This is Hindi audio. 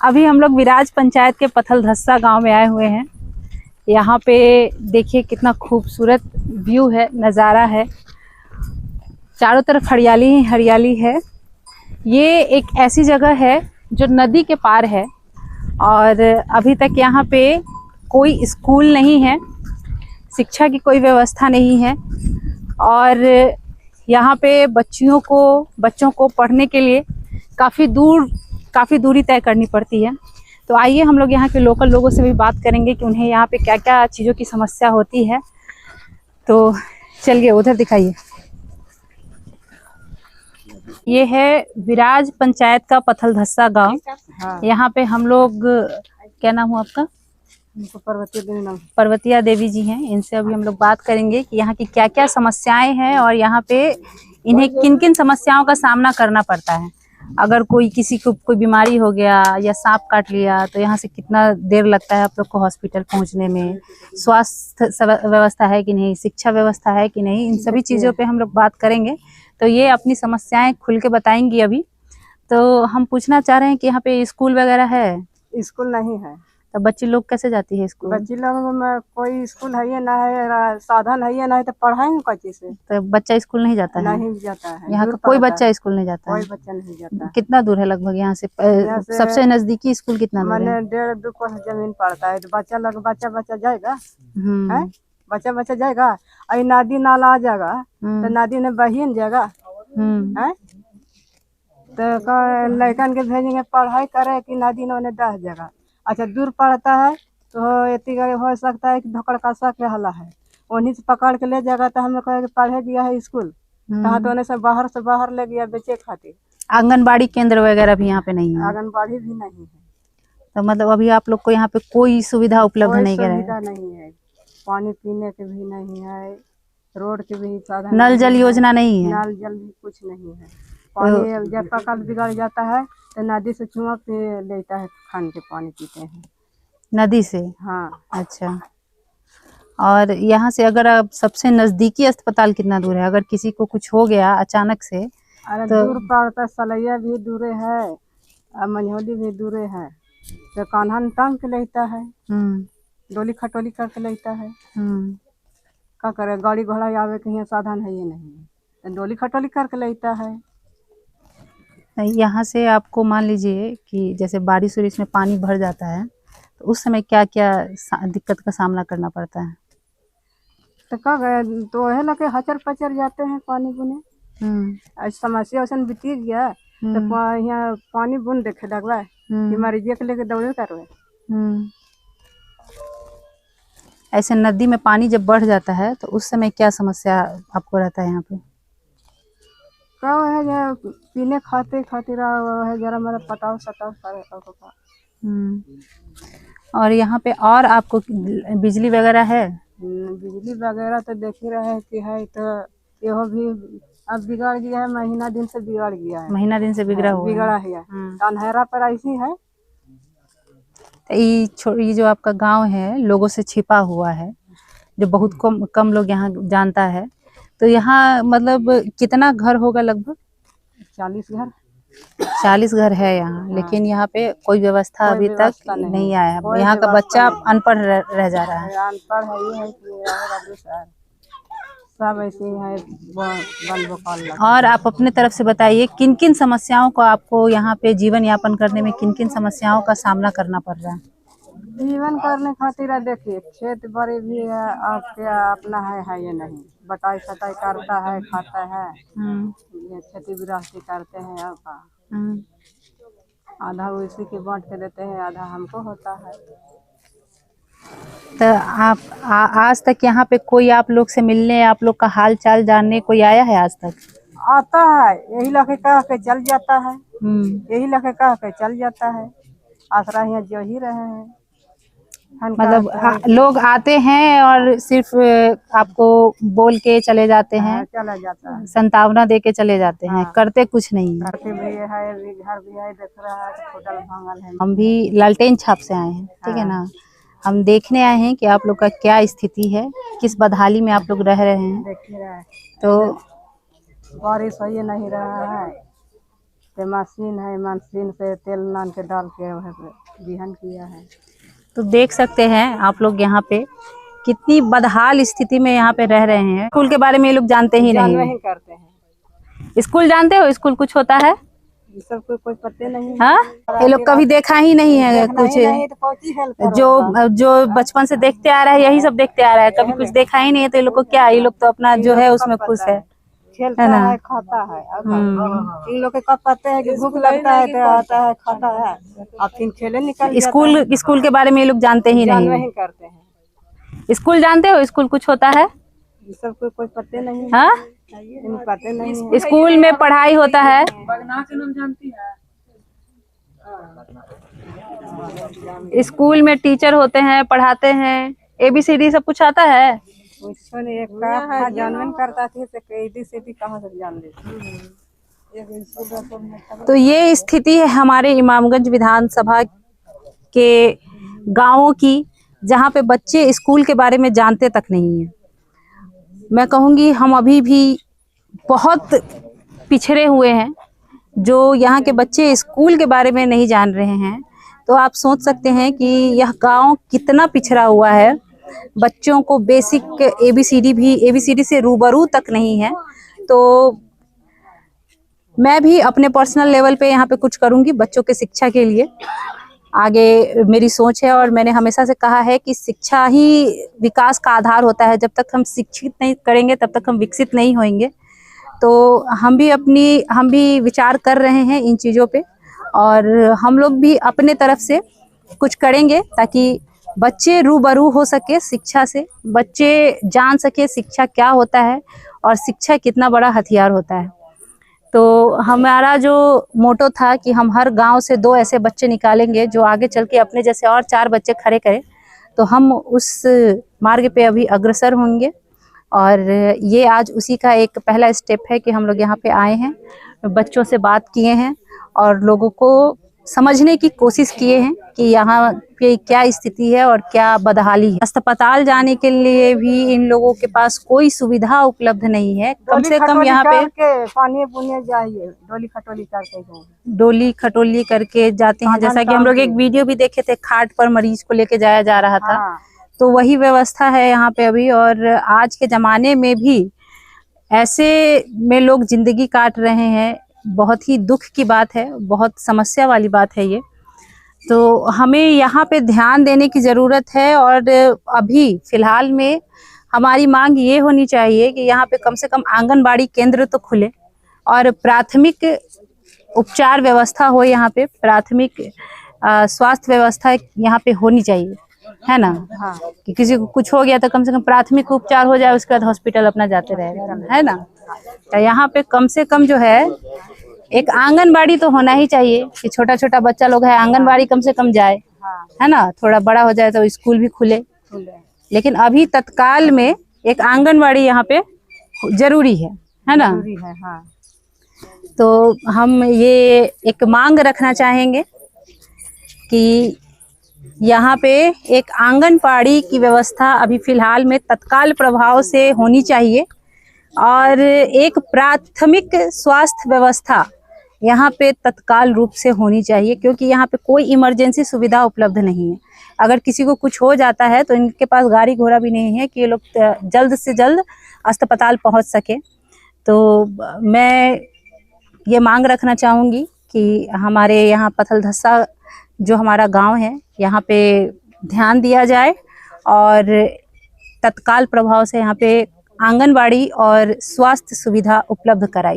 अभी हम लोग विराज पंचायत के पथलधस्सा गांव में आए हुए हैं। यहाँ पे देखिए कितना खूबसूरत व्यू है, नज़ारा है। चारों तरफ हरियाली ही हरियाली है। ये एक ऐसी जगह है जो नदी के पार है और अभी तक यहाँ पे कोई स्कूल नहीं है, शिक्षा की कोई व्यवस्था नहीं है और यहाँ पे बच्चों को पढ़ने के लिए काफ़ी दूरी तय करनी पड़ती है। तो आइए हम लोग यहाँ के लोकल लोगों से भी बात करेंगे कि उन्हें यहाँ पे क्या क्या चीज़ों की समस्या होती है। तो चलिए उधर दिखाइए। ये है विराज पंचायत का पथलधस्सा गांव। हाँ। यहाँ पे हम लोग, क्या नाम हुआ आपका? पर्वतिया देवी जी हैं। इनसे अभी हम लोग बात करेंगे कि यहाँ की क्या क्या समस्याएं हैं और यहाँ पे इन्हें किन किन समस्याओं का सामना करना पड़ता है। अगर किसी को कोई बीमारी हो गया या सांप काट लिया तो यहाँ से कितना देर लगता है आप लोग को हॉस्पिटल पहुँचने में, स्वास्थ्य व्यवस्था है कि नहीं, शिक्षा व्यवस्था है कि नहीं, इन सभी चीज़ों पे हम लोग बात करेंगे। तो ये अपनी समस्याएं खुल के बताएंगी अभी। तो हम पूछना चाह रहे हैं कि यहाँ पे स्कूल वगैरह है? स्कूल नहीं है। तो बच्चे लोग कैसे जाती है स्कूल? बच्चे लोग में कोई स्कूल है ना, है साधन है ना, तो पढ़ाएंगे कैसे से? तो बच्चा स्कूल नहीं जाता है? नहीं जाता है। यहाँ का कोई बच्चा स्कूल नहीं जाता है? कोई बच्चा नहीं जाता। कितना दूर है लगभग यहाँ से? सबसे नजदीकी स्कूल कितना दूर है? मैंने 1.5-2 कोस जमीन पड़ता है। तो बच्चा जाएगा, बच्चा जाएगा। अभी नदी नाला आ जाएगा तो नदी में बही जाएगा है। तो लड़कन के भेजेंगे पढ़ाई करे कि नदी ने दह जाएगा। अच्छा दूर पड़ता है तो इतनी हो सकता है कि धोकड़ का शक रहला है, उन्हीं से पकड़ के ले जाएगा। तो हमें कहे पढ़े गया है स्कूल, कहा तो उन्हें से बाहर ले गया बेचे खातिर। आंगनबाड़ी केंद्र वगैरह भी यहाँ पे नहीं है? आंगनबाड़ी भी नहीं है। तो मतलब अभी आप लोग को यहाँ पे कोई सुविधा उपलब्ध नहीं है? सुविधा नहीं है, पानी पीने के भी नहीं है, रोड के भी साधन, नल जल योजना नहीं है, नल जल भी कुछ नहीं है। पानी जब पकड़ बिगड़ जाता है तो नदी से चुआ पे लेता है, खान के पानी पीते हैं नदी से। हाँ। अच्छा, और यहाँ से अगर आप सबसे नजदीकी अस्पताल कितना दूर है अगर किसी को कुछ हो गया अचानक से? अरे तो दूर पड़ता, सलैया भी दूरे है, मंझोली भी दूरे है। तो कान्हा टांग के लेता है, डोली खटोली करके लेता है। क्या करे, गाड़ी घोड़ा आवे के यहाँ साधन है ये नहीं, तो डोली खटोली करके लेता है। यहाँ से आपको मान लीजिए कि जैसे बारिश उरिश में पानी भर जाता है तो उस समय क्या क्या दिक्कत का सामना करना पड़ता है? तो क्या गए तो वह लगे हचर पचर जाते हैं पानी बुने। समस्या वैसे बीती गया तो यहाँ पानी बुन देखे लगवा कि मरीज के लेके दौड़े करवे। ऐसे नदी में पानी जब बढ़ जाता है तो उस समय क्या समस्या आपको रहता है यहाँ पे? क्या है पीने खाते खातिर है जरा मेरा पटाव सटाव करे। और यहाँ पे और आपको बिजली वगैरह है? बिजली वगैरह तो देख ही रहे कि है, तो यह भी अब बिगड़ गया है, महीना दिन से बिगड़ गया है। महीना दिन से बिगड़ा है। अंधेरा पर ऐसी है। ये जो आपका गांव है लोगों से छिपा हुआ है, जो बहुत कम लोग यहाँ जानता है। तो यहाँ मतलब कितना घर होगा? लगभग 40 घर। 40 घर है यहाँ। हाँ। लेकिन यहाँ पे कोई व्यवस्था अभी तक नहीं आया है। यहाँ का बच्चा अनपढ़ रह जा रहा है। अनपढ़ है ये है कि सब ऐसे है। और आप अपने तरफ से बताइए किन किन समस्याओं को आपको यहाँ पे जीवन यापन करने में किन किन समस्याओं का सामना करना पड़ रहा है? जीवन करने खातिर देखिए खेत बाड़ी भी है, आपके अपना है ये नहीं, बटाई छटाई करता है, खाता है, ये खेती गृहस्थी करते हैं। आधा उसी के बांट के देते हैं, आधा हमको होता है। तो आप आज तक यहाँ पे कोई आप लोग से मिलने, आप लोग का हाल चाल जानने कोई आया है आज तक? आता है, यही लगे कह के चल जाता है, यही लगे कह के चल जाता है। आसरा यहाँ जो ही रहे हैं। मतलब लोग आते हैं और सिर्फ आपको बोल के चले जाते हैं, चला जाता है, संतावना दे के चले जाते हैं। करते कुछ नहीं। करते भी है, घर भी है, देख रहा है होटल भांगल है। हम भी लालटेन छाप से आए हैं, ठीक है ना। हम देखने आए हैं कि आप लोग का क्या स्थिति है, किस बदहाली में आप लोग रह रहे हैं। देख रहा है तो बारिश हो नहीं रहा है, तो मशीन से तेल नान के डाल के वह बिहन किया है। तो देख सकते हैं आप लोग यहाँ पे कितनी बदहाल स्थिति में यहाँ पे रह रहे हैं। स्कूल के बारे में ये लोग जानते ही नहीं करते हैं। स्कूल जानते हो? स्कूल कुछ होता है? ये सब कोई पते नहीं। हाँ, ये लोग कभी देखा ही नहीं है कुछ। जो बचपन से देखते आ रहा है यही सब देखते आ रहा है, कभी कुछ देखा ही नहीं है। तो ये लोग को क्या, ये लोग तो अपना जो है उसमें खुश है, खेलता है, खाता है। इन लोग के कब पता है कि भूख लगता है तो आता है, खाता है और फिर खेले निकल। स्कूल के बारे में ये लोग जानते ही नहीं करते हैं। स्कूल जानते हो? स्कूल कुछ होता है? ये सब कोई पते नहीं। हाँ, पते नहीं। स्कूल में पढ़ाई होता है। स्कूल में टीचर होते हैं, पढ़ाते हैं, ABCD सब कुछ आता है। जानवन करता थी तो ABCD कहाँ से जान ले। तो ये स्थिति है हमारे इमामगंज विधानसभा के गांवों की, जहां पे बच्चे स्कूल के बारे में जानते तक नहीं है। मैं कहूँगी हम अभी भी बहुत पिछड़े हुए हैं, जो यहाँ के बच्चे स्कूल के बारे में नहीं जान रहे हैं। तो आप सोच सकते हैं कि यह गांव कितना पिछड़ा हुआ है। बच्चों को बेसिक ABCD से रूबरू तक नहीं है। तो मैं भी अपने पर्सनल लेवल पे यहाँ पे कुछ करूँगी बच्चों के शिक्षा के लिए। आगे मेरी सोच है और मैंने हमेशा से कहा है कि शिक्षा ही विकास का आधार होता है। जब तक हम शिक्षित नहीं करेंगे तब तक हम विकसित नहीं होंगे। तो हम भी विचार कर रहे हैं इन चीज़ों पे, और हम लोग भी अपने तरफ से कुछ करेंगे ताकि बच्चे रूबरू हो सके शिक्षा से, बच्चे जान सके शिक्षा क्या होता है और शिक्षा कितना बड़ा हथियार होता है। तो हमारा जो मोटो था कि हम हर गांव से 2 ऐसे बच्चे निकालेंगे जो आगे चल के अपने जैसे और 4 बच्चे खड़े करें। तो हम उस मार्ग पे अभी अग्रसर होंगे, और ये आज उसी का एक पहला स्टेप है कि हम लोग यहाँ पे आए हैं, बच्चों से बात किए हैं और लोगों को समझने की कोशिश किए हैं कि यहाँ पे क्या स्थिति है और क्या बदहाली है। अस्पताल जाने के लिए भी इन लोगों के पास कोई सुविधा उपलब्ध नहीं है। कम से कम यहाँ पे पानी पुनिया जाइए, डोली खटोली करके जाते हैं। जैसा कि हम लोग एक वीडियो भी देखे थे, खाट पर मरीज को लेके जाया जा रहा था। तो वही व्यवस्था है यहाँ पे अभी। और आज के जमाने में भी ऐसे में लोग जिंदगी काट रहे हैं। बहुत ही दुख की बात है, बहुत समस्या वाली बात है ये। तो हमें यहाँ पे ध्यान देने की ज़रूरत है। और अभी फ़िलहाल में हमारी मांग ये होनी चाहिए कि यहाँ पे कम से कम आंगनबाड़ी केंद्र तो खुले और प्राथमिक उपचार व्यवस्था हो। यहाँ पे प्राथमिक स्वास्थ्य व्यवस्था यहाँ पे होनी चाहिए, है ना। हाँ। कि किसी को कुछ हो गया तो कम से कम प्राथमिक उपचार हो जाए, उसके बाद हॉस्पिटल अपना जाते रहेगा, है ना। तो यहाँ पे कम से कम जो है एक आंगनबाड़ी तो होना ही चाहिए कि छोटा छोटा बच्चा लोग है, आंगनबाड़ी कम से कम जाए, है ना। थोड़ा बड़ा हो जाए तो स्कूल भी खुले। लेकिन अभी तत्काल में एक आंगनबाड़ी यहाँ पे जरूरी है ना। हाँ। तो हम ये एक मांग रखना चाहेंगे कि यहाँ पे एक आंगनबाड़ी की व्यवस्था अभी फ़िलहाल में तत्काल प्रभाव से होनी चाहिए, और एक प्राथमिक स्वास्थ्य व्यवस्था यहाँ पे तत्काल रूप से होनी चाहिए, क्योंकि यहाँ पे कोई इमरजेंसी सुविधा उपलब्ध नहीं है। अगर किसी को कुछ हो जाता है तो इनके पास गाड़ी घोड़ा भी नहीं है कि ये लोग जल्द से जल्द अस्पताल पहुँच सके। तो मैं ये मांग रखना चाहूँगी कि हमारे यहाँ पथलधस्सा जो हमारा गांव है, यहाँ पे ध्यान दिया जाए और तत्काल प्रभाव से यहाँ पे आंगनबाड़ी और स्वास्थ्य सुविधा उपलब्ध कराई।